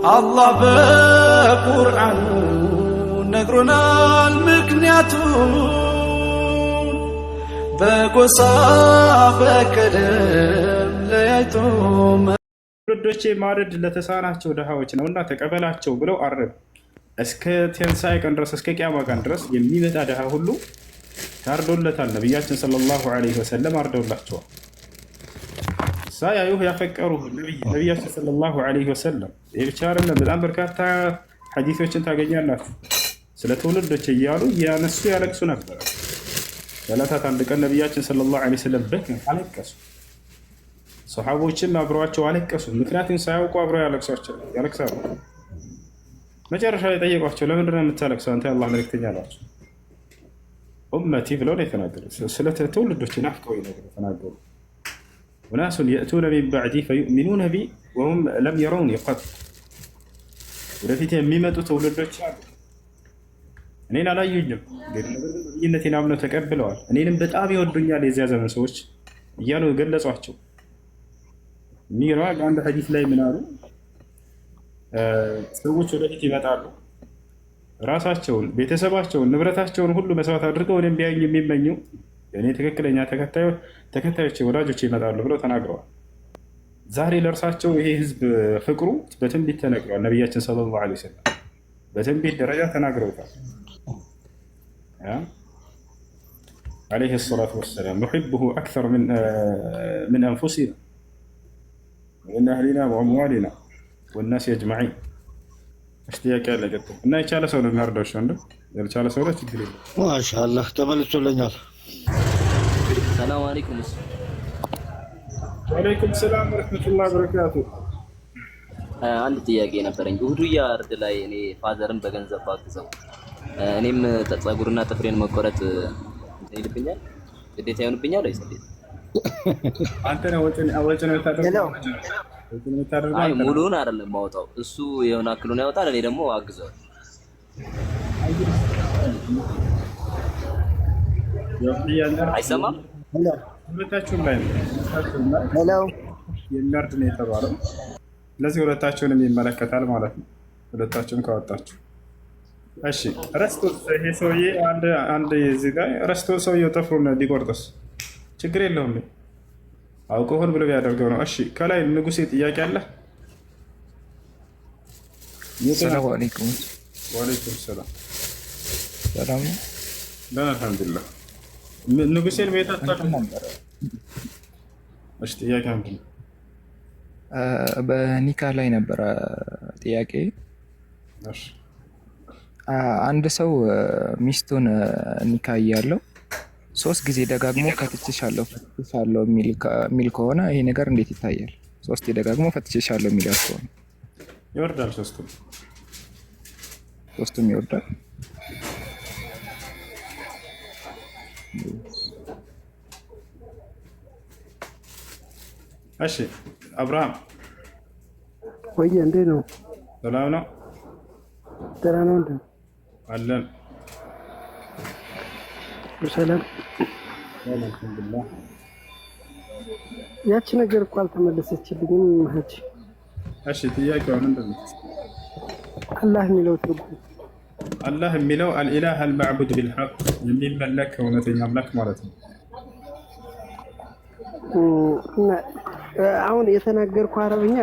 አላህ በቁርአኑ ነግሮናል ምክንያቱን በጎሳ በቀለም ለያይቶ ወዶቼ ማረድ ለተሳናቸው ድሃዎች ነውና ተቀበላቸው ብለው አረዱ። እስከ ትንሣኤ ቀን ድረስ እስከ ቂያማ ቀን ድረስ የሚመጣ ድሃ ሁሉ ታርዶለታል። ነቢያችን ሰለላሁ ዐለይሂ ወሰለም አርደውላቸዋል። ሳያዩህ ያፈቀሩ ነቢያችን ሰለላሁ ዐለይሂ ወሰለም። ይህ ብቻ አይደለም፣ በጣም በርካታ ሐዲሶችን ታገኛላችሁ። ስለ ትውልዶች እያሉ እያነሱ ያለቅሱ ነበር። በዕለታት አንድ ቀን ነቢያችን ሰለላሁ ዐለይሂ ወሰለም አለቀሱ። ሰሓቦችም አብረዋቸው አለቀሱ። ምክንያቱም ሳያውቁ አብረው ያለቅሳሉ። መጨረሻ ላይ ጠየቋቸው፣ ለምንድን ነው የምታለቅሰው አንተ የአላህ መልእክተኛ አሏቸው። ኡመቲ ብለው ነው የተናገሩት። ስለ ትውልዶች ናፍቀው ተናገሩ። ወናሱን የእቱነ ሚን ባዕዲ ፈዩእሚኑነ ቢ ወሁም ለም የረውኒ ቀጥ። ወደፊት የሚመጡ ትውልዶች አሉ፣ እኔን አላዩኝም፣ ግን ነቢይነቴን አምነው ተቀብለዋል፣ እኔንም በጣም ይወዱኛል የዚያ ዘመን ሰዎች እያሉ ገለጿቸው። ሚራ አንድ ሐዲስ ላይ ምን አሉ? ሰዎች ወደፊት ይመጣሉ፣ ራሳቸውን፣ ቤተሰባቸውን፣ ንብረታቸውን ሁሉ መስዋዕት አድርገው እኔን ቢያዩኝ የሚመኙ የእኔ ትክክለኛ ተከታዮች ወዳጆች ይመጣሉ ብለው ተናግረዋል። ዛሬ ለእርሳቸው ይሄ ህዝብ ፍቅሩ በትንቢት ተነግረዋል። ነቢያችን ሰለላሁ ዐለይሂ ወሰለም በትንቢት ደረጃ ተናግረውታል። ዐለይሂ ሰላቱ ወሰላም ኑሒቡሁ አክሰር ምን አንፉሲና ወሚን አህሊና ወአምዋሊና ወናስ አጅመዒን። ጥያቄ ያለ እና የቻለ ሰው ነው የሚያርዳው። ያልቻለ ሰው ላይ ችግር የለም። ማሻአላህ ተመልሶልኛል። ሰላም አለይኩም። ወአለይኩም ሰላም ወረሕመቱላሂ ወበረካቱ። አንድ ጥያቄ ነበረኝ። ውዱያ እርድ ላይ እኔ ፋዘርን በገንዘብ ባግዘው እኔም ፀጉርና ጥፍሬን መቆረጥ ይልብኛል፣ ግዴታ ይሆንብኛል ወይስ እንዴት? አንተ ነው ወጭ ነው የምታደርገው? አይ ሙሉውን አይደለም ማውጣው፣ እሱ የሆነ አክሉን ያወጣል፣ እኔ ደግሞ አግዘዋል። አይሰማም? ሁለታችሁም ላይ ነው የሚያርድ ነው የተባለው። ስለዚህ ሁለታችሁንም ይመለከታል ማለት ነው፣ ሁለታችሁም ካወጣችሁ። እሺ ረስቶ ይሄ ሰውዬ አንድ እዚህ ጋር ረስቶ ሰውዬው ጥፍሩን ሊቆርጥስ ችግር የለውም፣ አውቆ ሆን ብሎ ቢያደርገው ነው። እሺ ከላይ ንጉሴ ጥያቄ አለ? ሰላም አለይኩም። ወአለይኩም ሰላም። ሰላም ነው? አልሐምዱሊላህ። ንጉሴን ቤት አጣጣም ነበር። እሺ ጥያቄ ምንድን ነው? በኒካ ላይ ነበረ ጥያቄ። እሺ አንድ ሰው ሚስቱን ኒካ እያለው 3 ጊዜ ደጋግሞ ፈትቼሻለሁ የሚል ከሆነ ይሄ ነገር እንዴት ይታያል? 3 ደጋግሞ ፈትቼሻለሁ የሚል ከሆነ ይወርዳል። ሶስቱም ይወርዳል። እሺ አብርሃም ወይ እንዴት ነው? ሰላም ነው? ደህና ነው እንዴ? አለን ሰላም። አልሐምዱሊላህ። ያቺ ነገር እኮ አልተመለሰችልኝም እህት። እሺ ጥያቄው ምንድን ነው? አላህ የሚለው ትርጉም አላህ የሚለው አልኢላህ አልማዕቡድ ቢልሐቅ የሚመለክ እውነተኛ አምላክ ማለት ነው። አሁን የተናገርኩ አረብኛ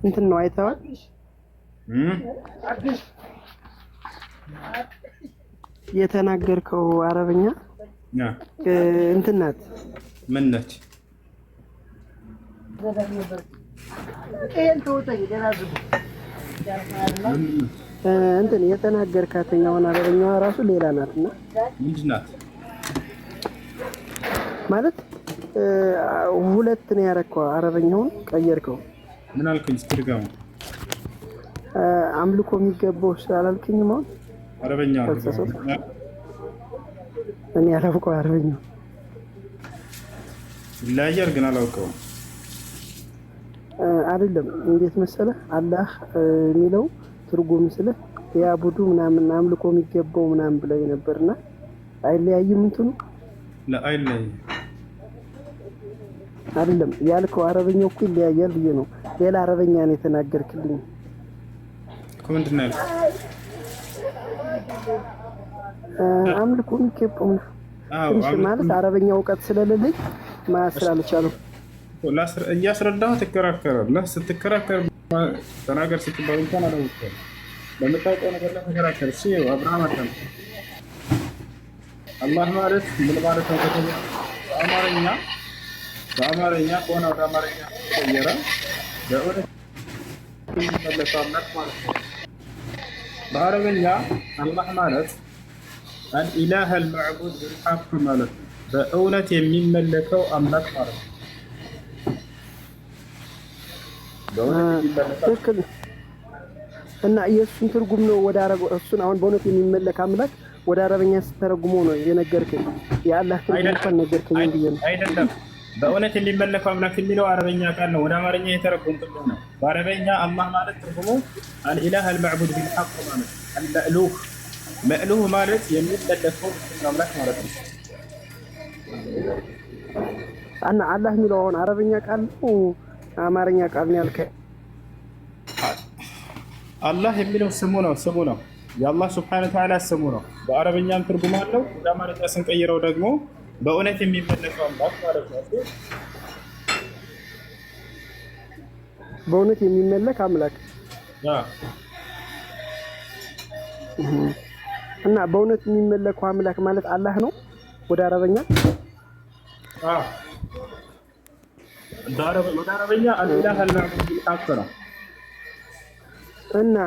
እንትን ነው አይተዋል? የተናገርከው አረብኛ እንትን ናት። ምን ነች? እንትን የተናገርካተኛውን አረብኛዋ ራሱ ሌላ ናትና ምንድን ናት ማለት ሁለት ነው ያረከው። አረበኛውን ቀየርከው። ምን አልከኝ? እስኪ ድጋሙ። አምልኮ የሚገባው ስላልከኝ ማለት አረበኛ እኔ አላውቀው። አረበኛው ይለያያል ግን አላውቀውም። አይደለም እንዴት መሰለህ? አላህ የሚለው ትርጉም ስልህ ያቡዱ ምናምን አምልኮ የሚገባው ምናምን ብለው ነበርና አይለያይም እንትኑ አይለያይም አይደለም ያልከው። አረበኛው እኮ ይለያያል ብዬ ነው። ሌላ አረበኛ ነው የተናገርክልኝ። ምንድን ነው ያልኩት? አምልኮ የሚገባው ነው። ትንሽ ማለት አረበኛ እውቀት ስለሌለኝ ማስላልቻለሁ። እያስረዳሁ ትከራከራለህ። ስትከራከር ተናገር ስትባል እንኳን አላውቅም። ለምታውቀው ነገር ላይ ተከራከር። እሺ አብርሃም አዳም አላህ ማለት ምን ማለት ነው ከተባለ በአማርኛ ከሆነ ወደ አማርኛ ተቀየረ በእውነት የሚመለከው አምላክ ማለት ነው። በአረበኛ አላህ ማለት አልኢላህ አልመዕቡድ ቢልሐቅ ማለት ነው። በእውነት የሚመለከው አምላክ ማለት ነው። ትክክል። እና የእሱን ትርጉም ነው ወደ አረብ እሱን አሁን በእውነት የሚመለክ አምላክ ወደ አረበኛ ስተረጉሞ ነው የነገርከኝ። የአላህ ትርጉም እንኳን ነገርከኝ እንዴ ነው አይደለም። በእውነት የሚመለከው አምላክ የሚለው አረበኛ ቃል ነው። ወደ አማርኛ የተረጎምኩት ነው። በአረበኛ አላህ ማለት ትርጉሙ አልኢላህ አልመዕቡድ ቢልሐቅ ማለት አልመእሉህ መእሉህ ማለት የሚመለከው አምላክ ማለት ነው። እና አላህ የሚለው አሁን አረበኛ ቃል ነው አማርኛ ቃል ነው ያልከኝ? አላህ የሚለው ስሙ ነው። የአላህ ሱብሓነሁ ወተዓላ ስሙ ነው። በአረበኛም ትርጉም አለው። ወደ አማርኛ ስንቀይረው ደግሞ በእውነት የሚመለከው አምላክ ማለት ነው። በእውነት የሚመለክ አምላክ እና በእውነት የሚመለከው አምላክ ማለት አላህ ነው ወደ አረበኛ። ወደ አረበኛ አልኢላህ አልመዕቡድ ቢልሐቅ ነው። እና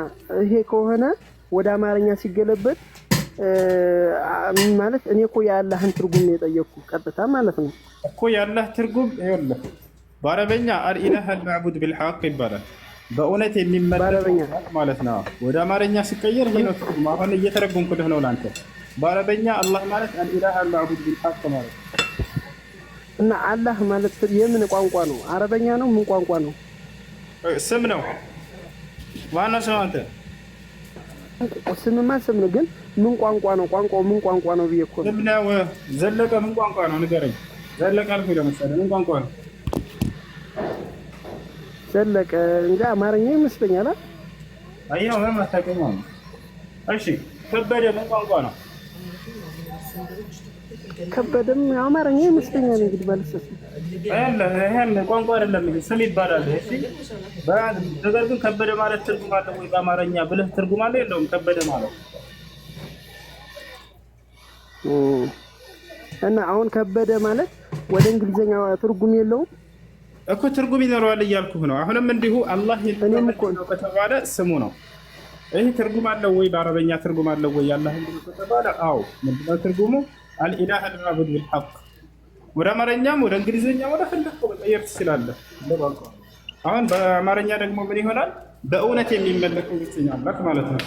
ይሄ ከሆነ ወደ አማርኛ ሲገለበጥ ማለት እኔ እኮ የአላህን ትርጉም ነው የጠየቅኩ ቀጥታ ማለት ነው እኮ የአላህ ትርጉም ይኸውልህ፣ በአረበኛ አልኢላህ አልመዕቡድ ቢልሐቅ ይባላል። በእውነት የሚመለክ ማለት ነው። ወደ አማርኛ ሲቀየር ይሄ ነው ትርጉም። አሁን እየተረጎምኩልህ ነው ላንተ። በአረበኛ አላህ ማለት አልኢላህ አልመዕቡድ ቢልሐቅ ማለት ነው። እና አላህ ማለት የምን ቋንቋ ነው? አረበኛ ነው? ምን ቋንቋ ነው? ስም ነው። ዋናው ስም አንተ ስምማ ስም ነው፣ ግን ምን ቋንቋ ነው? ቋንቋው ምን ቋንቋ ነው ብዬ እኮ ነው። ስም ነው። ዘለቀ ምን ቋንቋ ነው ንገረኝ። ዘለቀ አልኩኝ ለምሳሌ ምን ቋንቋ ነው? ዘለቀ እንጃ አማርኛ ይመስለኛል። አየው ምንም አታውቅም ማለት ነው። እሺ ከበደ ምን ቋንቋ ነው? ከበደም አማርኛ ይመስለኛል። እንግዲህ ባልሰስ ይሄን ቋንቋ አይደለም ስም ይባላል። እሺ ነገር ግን ከበደ ማለት ትርጉም አለው ወይ በአማርኛ ብለህ ትርጉም አለው የለውም? ከበደ ማለት እና አሁን ከበደ ማለት ወደ እንግሊዘኛ ትርጉም የለውም እኮ። ትርጉም ይኖረዋል እያልኩህ ነው። አሁንም እንዲሁ አላህ የሚለው ከተባለ ስሙ ነው። ይሄ ትርጉም አለው ወይ በአረበኛ ትርጉም አለው ወይ ያላህ እንግዲህ ከተባለ አዎ። ምንድነው ትርጉሙ? አልኢላህ አልመዕቡድ ቢልሐቅ። ወደ አማርኛም ወደ እንግሊዝኛም ወደ ፈለግከው መቀየር ትችላለህ። አሁን በአማርኛ ደግሞ ምን ይሆናል? በእውነት የሚመለከው ብቸኛ አምላክ ማለት ነው።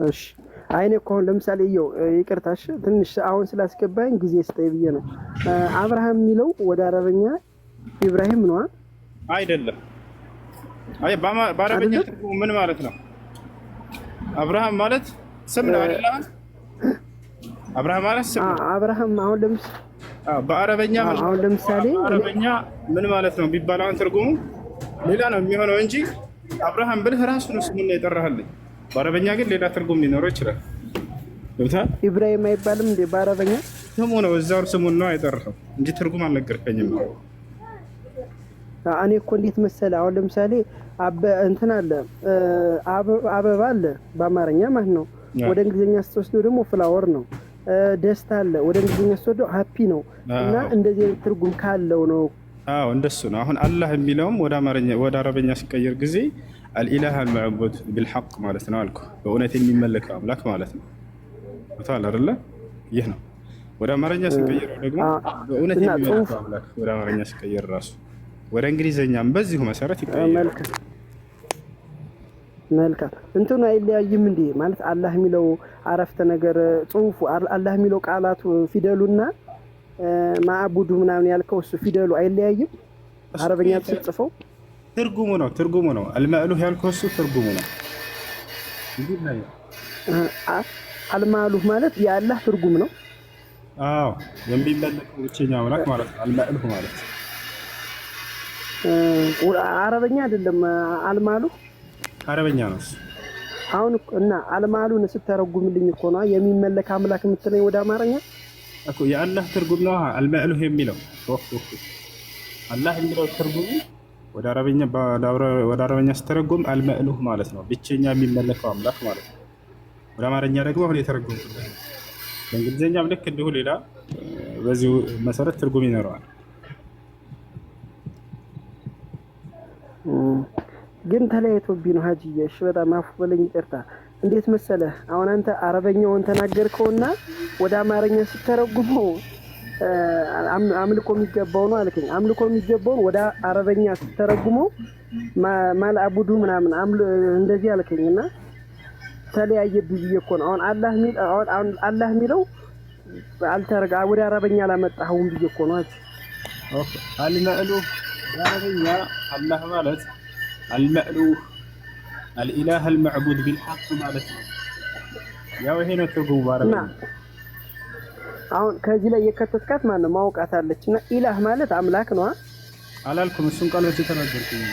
እሺ አይኔ እኮ አሁን ለምሳሌ ይቅርታሽ ትንሽ አሁን ስላስገባኝ ጊዜ ስጠይ ብዬ ነው። አብርሃም የሚለው ወደ አረበኛ ኢብራሂም ነው አይደለም? አይ በአረበኛ ትርጉሙ ምን ማለት ነው? አብርሃም ማለት ስም ነው አይደል? አብርሃም ማለት ስም ነው። አብርሃም አሁን በአረበኛ አሁን ለምሳሌ አረበኛ ምን ማለት ነው ቢባል አሁን ትርጉሙ ሌላ ነው የሚሆነው እንጂ አብርሃም ብለህ ራሱን ስሙን ነው የጠራህልኝ። በአረበኛ ግን ሌላ ትርጉም ሊኖረው ይችላል። ገብቶሃል? ኢብራሂም አይባልም እንዴ በአረበኛ? ስሙ ነው እዛው ስሙን ነው የጠራኸው እንጂ ትርጉም አልነገርከኝም። እኔ እኮ እንዴት መሰለህ አሁን ለምሳሌ እንትን አለ አበባ አለ በአማርኛ ማለት ነው። ወደ እንግሊዝኛ ስትወስደው ደግሞ ፍላወር ነው። ደስታ አለ ወደ እንግሊዝኛ ስትወስደው ሃፒ ነው። እና እንደዚህ ትርጉም ካለው ነው። አዎ እንደሱ ነው። አሁን አላህ የሚለውም ወደ አረበኛ ሲቀየር ጊዜ አልኢላህ አልመዕቡድ ቢልሐቅ ማለት ነው አልኩ። በእውነት የሚመለክ አምላክ ማለት ነው። ታል አይደለ? ይህ ነው። ወደ አማርኛ ሲቀየረው ደግሞ በእውነት የሚመለክ አምላክ ወደ አማርኛ ሲቀየር ራሱ ወደ እንግሊዘኛም በዚሁ መሰረት ይቀየራል። መልካም እንትኑ አይለያይም እንዴ ማለት አላህ የሚለው አረፍተ ነገር ጽሁፉ አላህ የሚለው ቃላቱ ፊደሉና ማዕቡዱ ምናምን ያልከው እሱ ፊደሉ አይለያይም? አረበኛ ተጽፈው ትርጉሙ ነው አልማእሉህ ያልከው እሱ ትርጉሙ ነው። አልማእሉህ ማለት የአላህ ትርጉም ነው። አዎ የሚመለከው ብቸኛ አምላክ ማለት ነው። አልማእሉህ ማለት አረበኛ አይደለም አልማሉ አረበኛ ነው አሁን እና አልማሉን ስተረጉምልኝ እኮ ነው የሚመለክ አምላክ የምትለኝ ወደ አማርኛ እኮ የአላህ ትርጉም ነው አልማእሉህ የሚለው አላህ የሚለው ትርጉም ወደ አረበኛ ስተረጉም አልማእሉህ ማለት ነው ብቸኛ የሚመለከው አምላክ ማለት ነው። ወደ አማርኛ ደግሞ አሁን የተረጎምኩት በእንግሊዝኛም ልክ እንዲሁ ሌላ በዚሁ መሰረት ትርጉም ይኖረዋል። ግን ተለያይቶብኝ ነው ሀጂዬ። እሺ በጣም አፉ በለኝ ይቅርታ። እንዴት መሰለህ አሁን አንተ አረበኛውን ተናገርከውና ወደ አማርኛ ስተረጉመው አምልኮ የሚገባው ነው አልከኝ። አምልኮ የሚገባውን ወደ አረበኛ ስተረጉመው ማልአቡዱ ምናምን እንደዚህ አልከኝና ተለያየብኝ ብዬ እኮ ነው። አሁን አላህ የሚለው አልተረጋ ወደ አረበኛ አላመጣኸውም ብዬ እኮ ነው። ኦኬ አልማእሉህ አረበኛ አላህ ማለት አልማእሉህ አልኢላህ አልመዕቡድ ቢልሐቅ ማለት ነው። ያው ይሄ ነው ትርጉሙ በአረበኛ። አሁን ከዚህ ላይ የከተትካት ማነው ማውቃት አለችና ኢላህ ማለት አምላክ ነው አላልኩም። እሱን ቃሎች ተናገርኩኝ።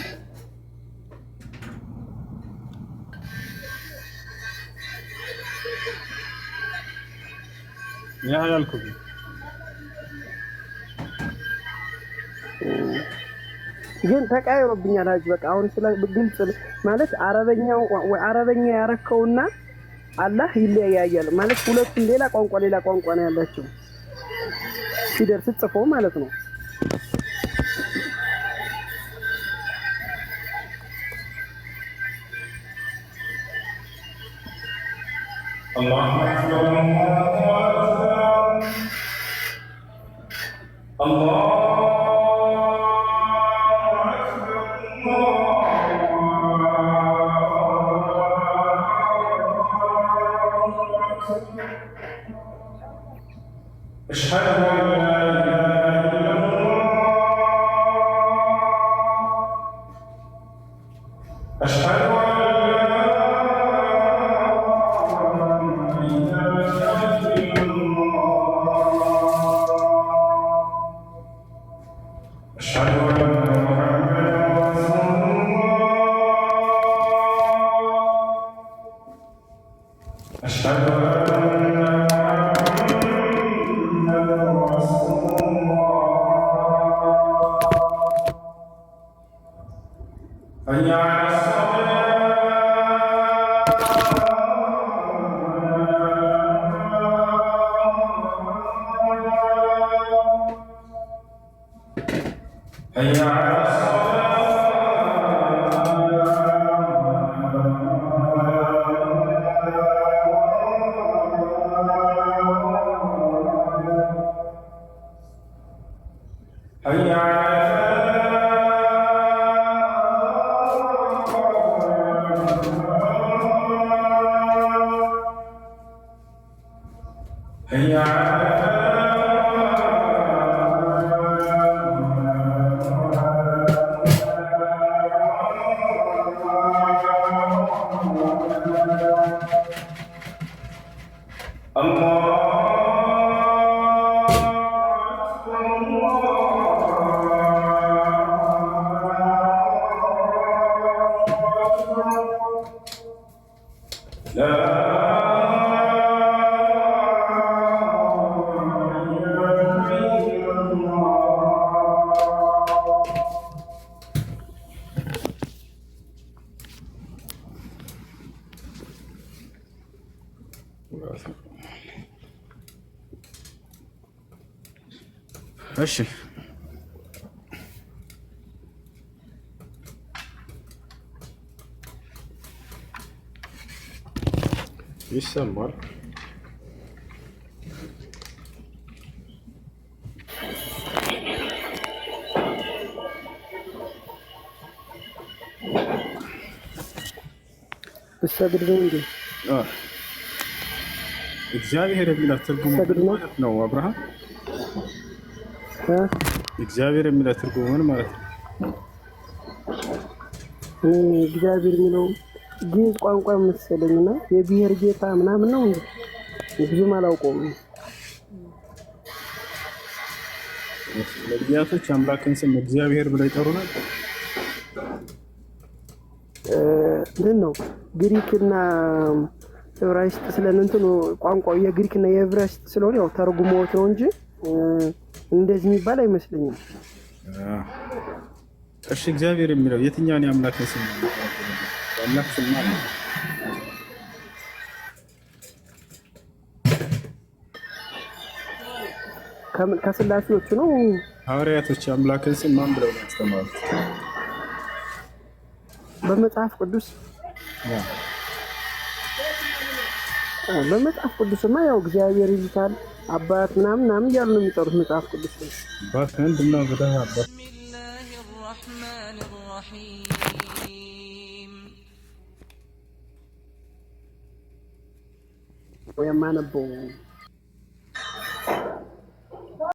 ያ አላልኩም። ግን ተቃይሮብኛል ሀጅ በቃ አሁን ስለ ግልጽ ማለት አረበኛ ያረከውና አላህ ይለያያል ማለት ሁለቱም ሌላ ቋንቋ ነው ያላቸው ሲደርስ ጽፎ ማለት ነው። አላሁ አክበር አላሁ أشهد أن لا إله إلا الله أشهد أن لا إله إلا الله أشهد أن محمدا رسول الله أشهد حي على الصلاة حي على الصلاة حي على حي على እሺ ይሰማል። እሰግድ ነው እንዴ? እግዚአብሔር የሚለው ትርጉሙ ማለት ነው አብርሃም እግዚአብሔር የሚለው ትርጉሙ ምን ማለት ነው? እግዚአብሔር የሚለው ግዕዝ ቋንቋ መሰለኝና የብሔር ጌታ ምናምን ነው እንዴ? ብዙም አላውቀውም። ነቢያቶች አምላክን ስም እግዚአብሔር ብለው ይጠሩናል። እንትን ነው ግሪክና ዕብራይስጥ ስለእንትኑ ቋንቋው የግሪክና የዕብራይስጥ ስለሆነ ያው ተርጉሞት ነው እንጂ እንደዚህ የሚባል አይመስለኝም። እሺ እግዚአብሔር የሚለው የትኛውን የአምላክ ስም ነው? የአምላክ ስም ማለት ነው። ከስላሴዎቹ ነው። ሐዋርያቶች የአምላክን ስም ማን ብለው ነው ያስተማሩት? በመጽሐፍ ቅዱስ በመጽሐፍ ቅዱስማ ያው እግዚአብሔር ይሉታል አባት ምናምን እያሉ ነው የሚጠሩት መጽሐፍ ቅዱስ ነው። አባት ምንድን ነው ብለህ አባት የማነበው